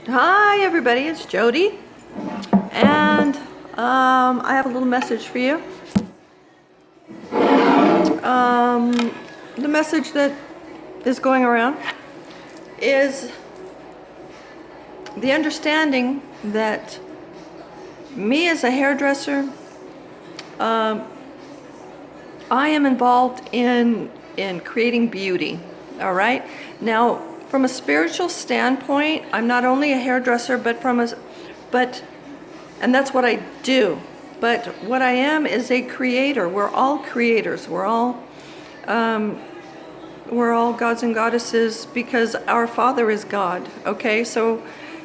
Hi everybody, it's Jody, and I have a little message for you. The message that is going around is the understanding that me as a hairdresser, I am involved in creating beauty. All right. Now, from a spiritual standpoint, I'm not only a hairdresser, and that's what I do. But what I am is a creator. We're all creators. We're all gods and goddesses because our Father is God. Okay, so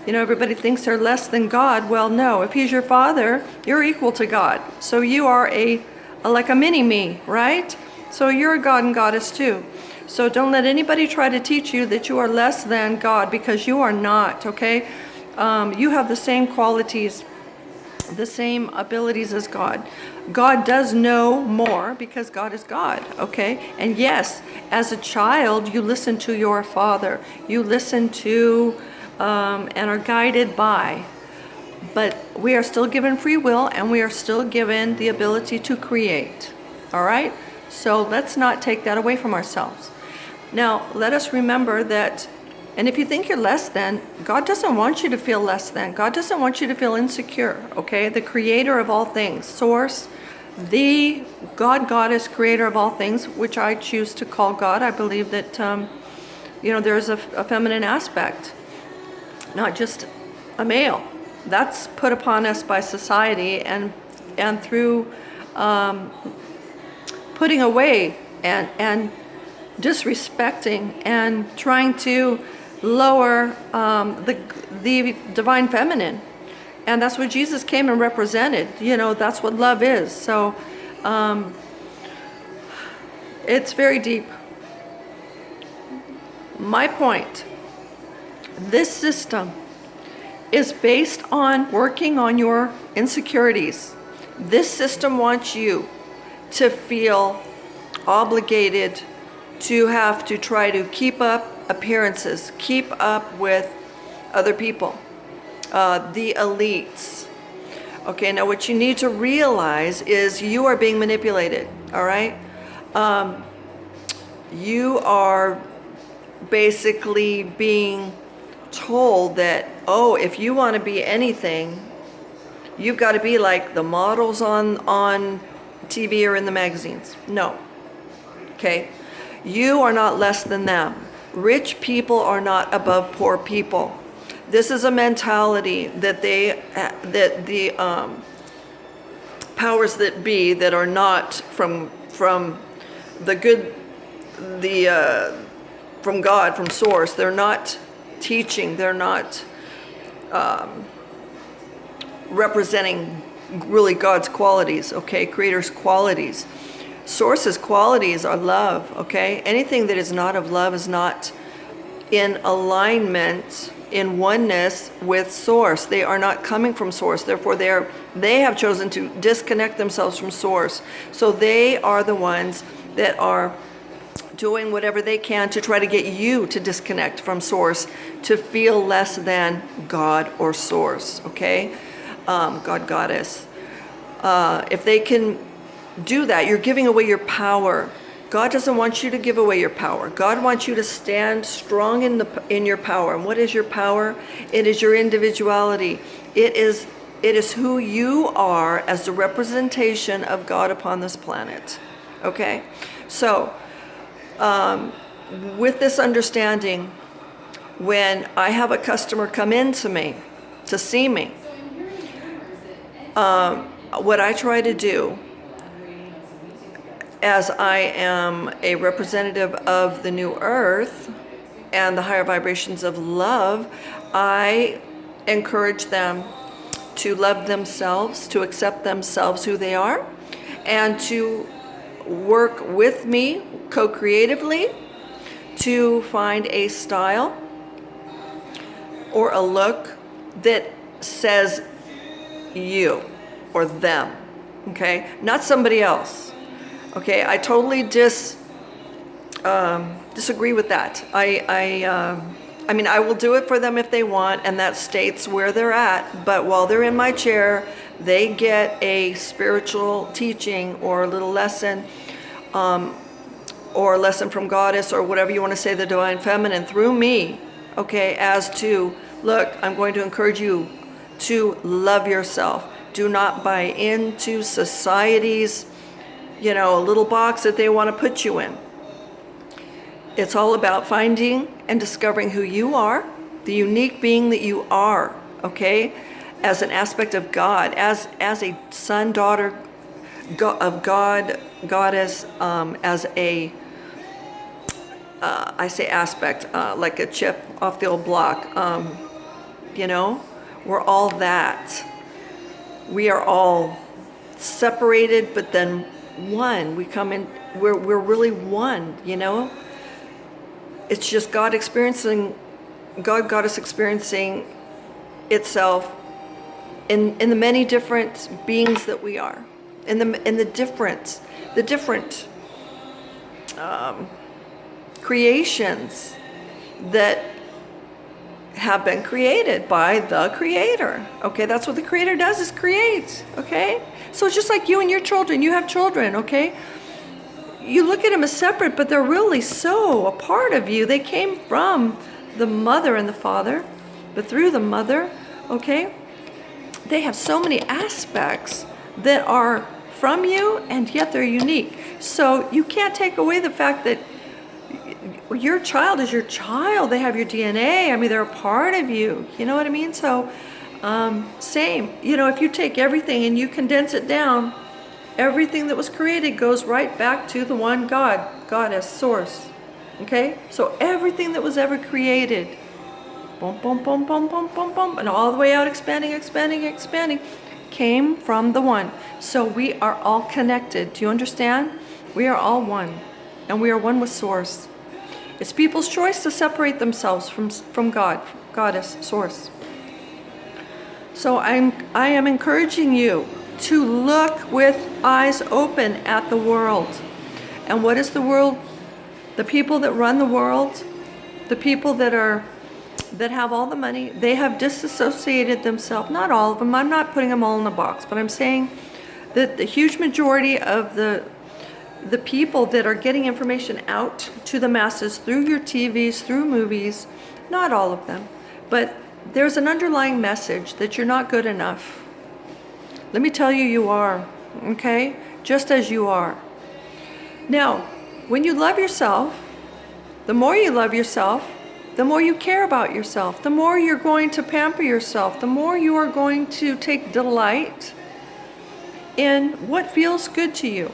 everybody thinks they're less than God. Well, no. If He's your Father, you're equal to God. So you are like a mini me, right? So you're a god and goddess too. So don't let anybody try to teach you that you are less than God, because you are not, okay? You have the same qualities, the same abilities as God. God does know more because God is God, okay? And yes, as a child, you listen to your Father. You listen to and are guided by. But we are still given free will, and we are still given the ability to create, all right? So let's not take that away from ourselves. Now, let us remember that, and if you think you're less than, God doesn't want you to feel less than. God doesn't want you to feel insecure, okay? The creator of all things, source, the God, goddess, creator of all things, which I choose to call God. I believe that, there's a feminine aspect, not just a male. That's put upon us by society and through putting away and disrespecting and trying to lower the divine feminine. And that's what Jesus came and represented. That's what love is. So it's very deep. My point, this system is based on working on your insecurities. This system wants you to feel obligated to have to try to keep up appearances, keep up with other people, the elites. Okay, now what you need to realize is you are being manipulated, all right? You are basically being told that, if you want to be anything, you've got to be like the models on TV or in the magazines. No. Okay? You are not less than them. Rich people are not above poor people. This is a mentality that the powers that be, that are not from the good, from God, from source, they're not teaching, they're not representing really God's qualities, okay? Creator's qualities. Source's qualities are love, okay? Anything that is not of love is not in alignment, in oneness with source. They are not coming from source. Therefore, they have chosen to disconnect themselves from source. So they are the ones that are doing whatever they can to try to get you to disconnect from source, to feel less than God or source, okay? God, goddess. If they can do that, you're giving away your power. God doesn't want you to give away your power. God wants you to stand strong in your power. And what is your power? It is your individuality. It is who you are as the representation of God upon this planet. Okay? So, with this understanding, when I have a customer come in to me to see me, what I try to do, as I am a representative of the new earth and the higher vibrations of love, I encourage them to love themselves, to accept themselves who they are, and to work with me co-creatively to find a style or a look that says you or them, okay? Not somebody else, okay? I totally disagree with that. I I mean, I will do it for them if they want, and that states where they're at. But while they're in my chair, they get a spiritual teaching or a little lesson, or a lesson from Goddess, or whatever you want to say, the Divine Feminine, through me, okay, as to, look, I'm going to encourage you to love yourself. Do not buy into society's, little box that they want to put you in. It's all about finding and discovering who you are, the unique being that you are, okay, as an aspect of God, as a son, daughter of God, Goddess, as a, I say aspect, like a chip off the old block, we're all that. We are all separated, but then one. We come in, we're really one, It's just God Goddess experiencing itself in the many different beings that we are, in the different creations that have been created by the Creator. Okay, that's what the Creator does, is creates. Okay, so it's just like you and your children. You have children. Okay, you look at them as separate, but they're really so a part of you. They came from the mother and the father, but through the mother, okay, they have so many aspects that are from you, and yet they're unique. So you can't take away the fact that your child is your child. They have your DNA. I mean, they're a part of you. You know what I mean? So, same. If you take everything and you condense it down, everything that was created goes right back to the one God, Goddess, Source. Okay? So everything that was ever created, boom, boom, boom, boom, boom, boom, boom, and all the way out, expanding, came from the one. So we are all connected. Do you understand? We are all one. And we are one with Source. It's people's choice to separate themselves from God, Goddess, Source. So I am encouraging you to look with eyes open at the world. And what is the world? The people that run the world, the people that have all the money, they have disassociated themselves. Not all of them. I'm not putting them all in the box, but I'm saying that the huge majority of the people that are getting information out to the masses through your TVs, through movies, not all of them, but there's an underlying message that you're not good enough. Let me tell you, you are, okay? Just as you are. Now, when you love yourself, the more you love yourself, the more you care about yourself, the more you're going to pamper yourself, the more you are going to take delight in what feels good to you.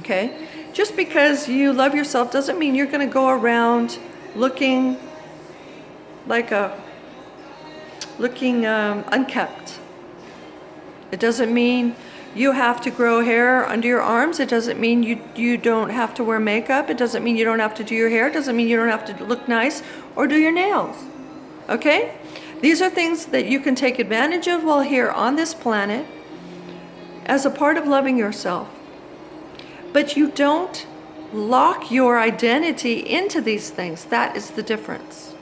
Okay? Just because you love yourself doesn't mean you're going to go around looking unkept. It doesn't mean you have to grow hair under your arms. It doesn't mean you don't have to wear makeup. It doesn't mean you don't have to do your hair. It doesn't mean you don't have to look nice or do your nails. Okay? These are things that you can take advantage of while here on this planet as a part of loving yourself. But you don't lock your identity into these things. That is the difference.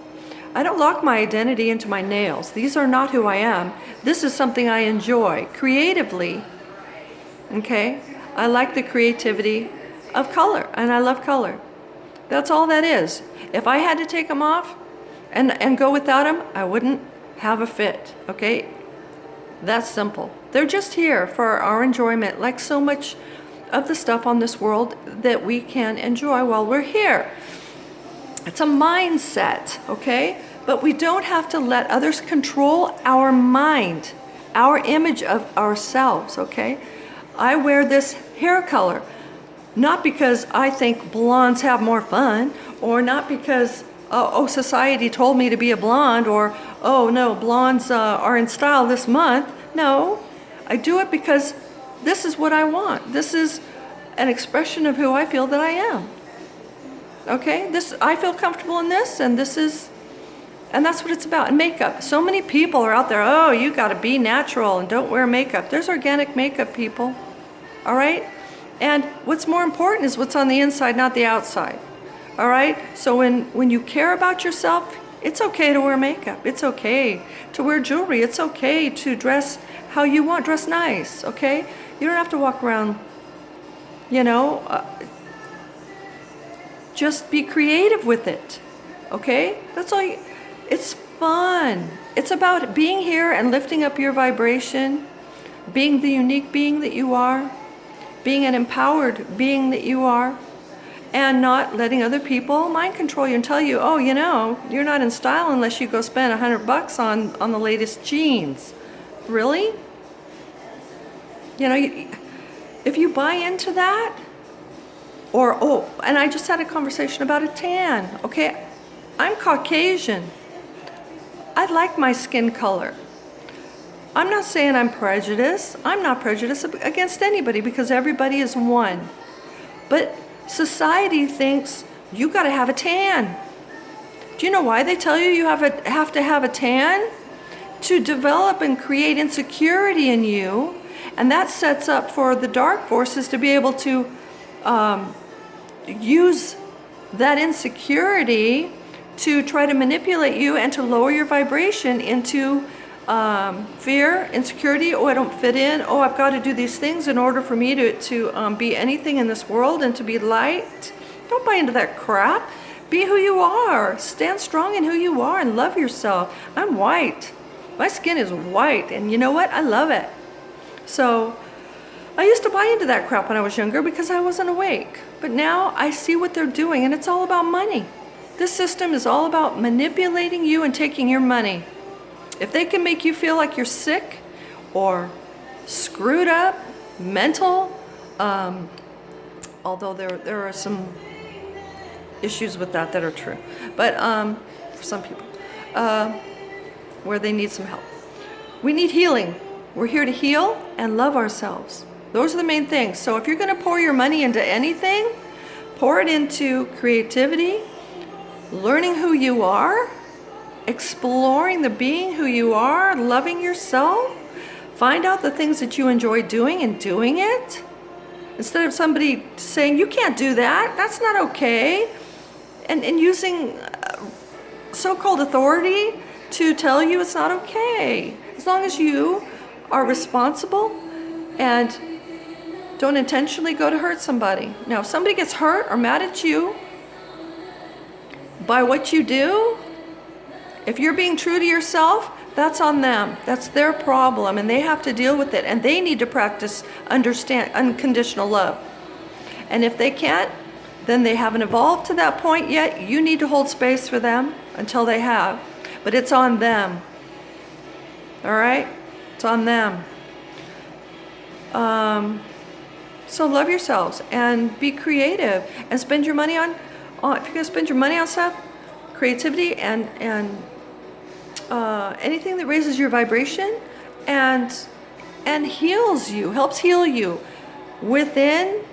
I don't lock my identity into my nails. These are not who I am. This is something I enjoy creatively. Okay? I like the creativity of color, and I love color. That's all that is. If I had to take them off and go without them, I wouldn't have a fit. Okay? That's simple. They're just here for our enjoyment, like so much of the stuff on this world that we can enjoy while we're here. It's a mindset, okay? But we don't have to let others control our mind, our image of ourselves, okay? I wear this hair color, not because I think blondes have more fun, or not because, society told me to be a blonde, or, oh no, blondes are in style this month. No, I do it because this is what I want. This is an expression of who I feel that I am. Okay? I feel comfortable in this, and that's what it's about. And makeup. So many people are out there, oh, you got to be natural and don't wear makeup. There's organic makeup, people. All right? And what's more important is what's on the inside, not the outside. All right? So when you care about yourself, It's okay to wear makeup. It's okay to wear jewelry. It's okay to dress how you want, dress nice, okay? You don't have to walk around, just be creative with it, okay? That's all. It's fun. It's about being here and lifting up your vibration, being the unique being that you are, being an empowered being that you are, and not letting other people mind control you and tell you, oh, you're not in style unless you go spend $100 on the latest jeans. Really? If you buy into that, and I just had a conversation about a tan, okay? I'm Caucasian. I like my skin color. I'm not saying I'm prejudiced. I'm not prejudiced against anybody because everybody is one. But society thinks you got to have a tan. Do you know why they tell you you have to have a tan? To develop and create insecurity in you, and that sets up for the dark forces to be able to use that insecurity to try to manipulate you and to lower your vibration into fear, insecurity. Oh, I don't fit in. Oh, I've got to do these things in order for me to be anything in this world and to be light. Don't buy into that crap. Be who you are. Stand strong in who you are and love yourself. I'm white. My skin is white, and you know what? I love it. So I used to buy into that crap when I was younger because I wasn't awake. But now I see what they're doing, and it's all about money. This system is all about manipulating you and taking your money. If they can make you feel like you're sick or screwed up, mental, although there are some issues with that are true, but for some people, where they need some help. We need healing. We're here to heal and love ourselves. Those are the main things. So if you're going to pour your money into anything, pour it into creativity, learning who you are, exploring the being who you are, loving yourself. Find out the things that you enjoy doing and doing it. Instead of somebody saying, you can't do that, that's not okay. And using so-called authority to tell you it's not okay. As long as you are responsible and don't intentionally go to hurt somebody. Now, if somebody gets hurt or mad at you by what you do, if you're being true to yourself, that's on them. That's their problem, and they have to deal with it. And they need to practice unconditional love. And if they can't, then they haven't evolved to that point yet. You need to hold space for them until they have. But it's on them. All right? It's on them. So love yourselves and be creative and spend your money on if you're going to spend your money on stuff, creativity and anything that raises your vibration and heals you, helps heal you within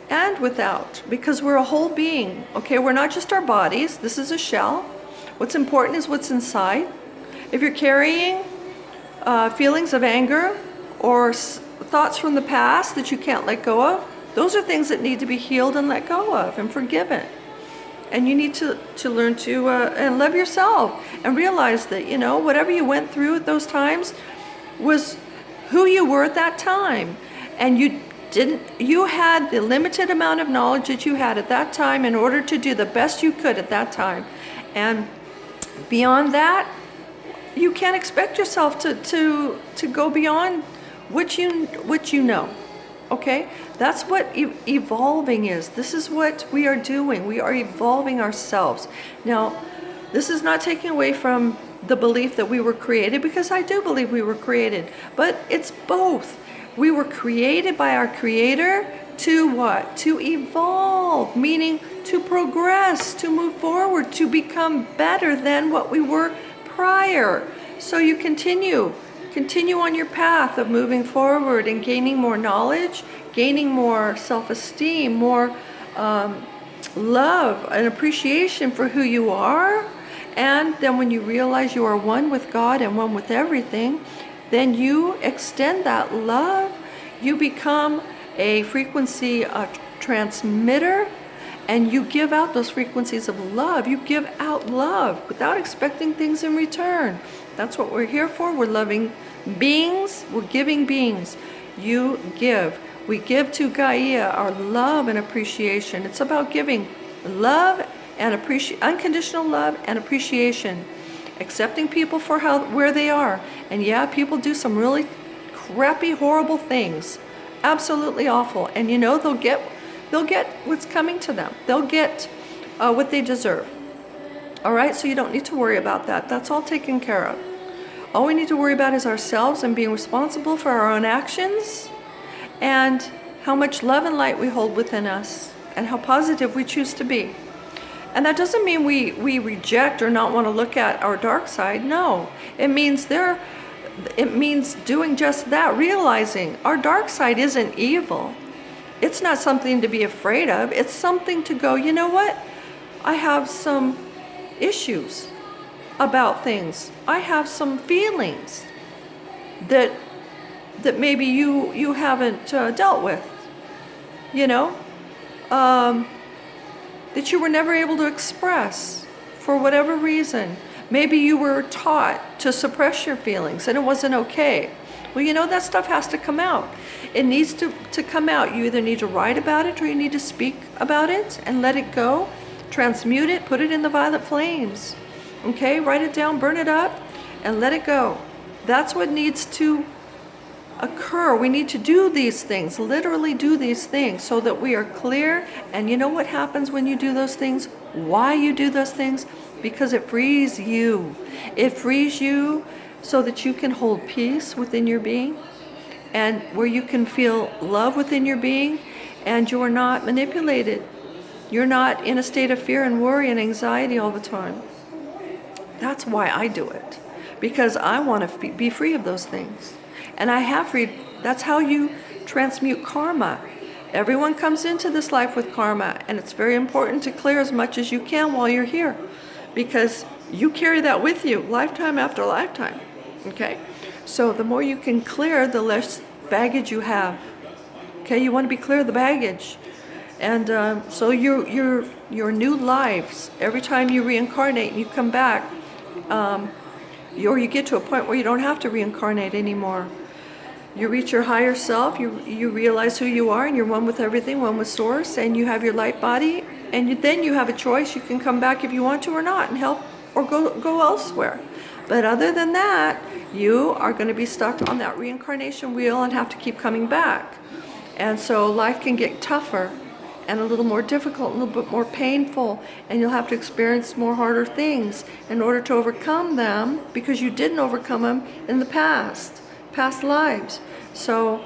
and without, because we're a whole being. Okay, we're not just our bodies. This is a shell. What's important is what's inside. If you're carrying feelings of anger or thoughts from the past that you can't let go of, those are things that need to be healed and let go of and forgiven. And you need to learn to and love yourself and realize that, whatever you went through at those times was who you were at that time. And you had the limited amount of knowledge that you had at that time in order to do the best you could at that time. And beyond that, you can't expect yourself to go beyond what you know. Okay? That's what evolving is. This is what we are doing. We are evolving ourselves. Now, this is not taking away from the belief that we were created, because I do believe we were created. But it's both. We were created by our Creator to what? To evolve, meaning to progress, to move forward, to become better than what we were prior. So you continue on your path of moving forward and gaining more knowledge, gaining more self-esteem, more love and appreciation for who you are. And then when you realize you are one with God and one with everything, then you extend that love. You become a frequency transmitter, and you give out those frequencies of love. You give out love without expecting things in return. That's what we're here for. We're loving beings. We're giving beings. You give. We give to Gaia our love and appreciation. It's about giving love and unconditional love and appreciation. Accepting people for where they are. And yeah, people do some really crappy, horrible things. Absolutely awful. And you know, they'll get what's coming to them. They'll get what they deserve. All right, so you don't need to worry about that. That's all taken care of. All we need to worry about is ourselves and being responsible for our own actions, and how much love and light we hold within us, and how positive we choose to be. And that doesn't mean we reject or not want to look at our dark side. No, it means doing just that, realizing our dark side isn't evil. It's not something to be afraid of. It's something to go, you know what? I have some issues about things. I have some feelings that maybe you haven't dealt with, you know, that you were never able to express for whatever reason. Maybe you were taught to suppress your feelings and it wasn't okay. Well, you know, that stuff has to come out. It needs to come out. You either need to write about it or you need to speak about it and let it go, transmute it, put it in the violet flames. Okay, write it down, burn it up, and let it go. That's what needs to occur. We need to do these things, literally do these things, so that we are clear. And you know what happens when you do those things? Why you do those things? Because it frees you. It frees you so that you can hold peace within your being, and where you can feel love within your being, and you're not manipulated. You're not in a state of fear and worry and anxiety all the time. That's why I do it, because I want to be free of those things. And I have freed. That's how you transmute karma. Everyone comes into this life with karma, and it's very important to clear as much as you can while you're here, because you carry that with you lifetime after lifetime. Okay? So the more you can clear, the less baggage you have. Okay? You want to be clear of the baggage. And so your new lives, every time you reincarnate and you come back, or you get to a point where you don't have to reincarnate anymore. You reach your higher self, you realize who you are, and you're one with everything, one with source, and you have your light body, and then you have a choice. You can come back if you want to or not and help or go elsewhere. But other than that, you are going to be stuck on that reincarnation wheel and have to keep coming back. And so life can get tougher and a little more difficult, a little bit more painful, and you'll have to experience more harder things in order to overcome them, because you didn't overcome them in the past lives. So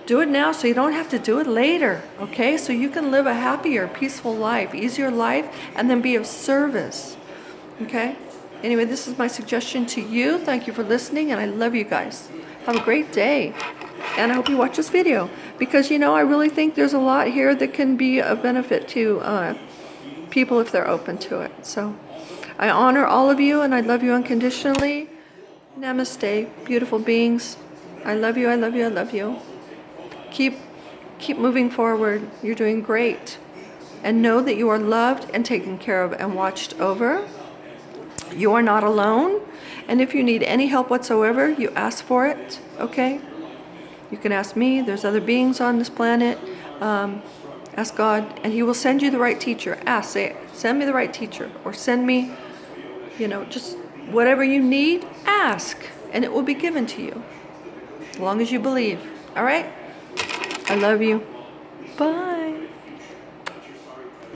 do it now so you don't have to do it later, okay? So you can live a happier, peaceful life, easier life, and then be of service, okay? Anyway, this is my suggestion to you. Thank you for listening, and I love you guys. Have a great day. And I hope you watch this video, because, you know, I really think there's a lot here that can be of benefit to people if they're open to it. So I honor all of you, and I love you unconditionally. Namaste, beautiful beings. I love you, I love you, I love you. Keep moving forward. You're doing great. And know that you are loved and taken care of and watched over. You are not alone. And if you need any help whatsoever, you ask for it, okay? You can ask me. There's other beings on this planet. Ask God, and He will send you the right teacher. Ask, say, send me the right teacher, or send me, you know, just whatever you need, ask, and it will be given to you, as long as you believe. All right? I love you. Bye.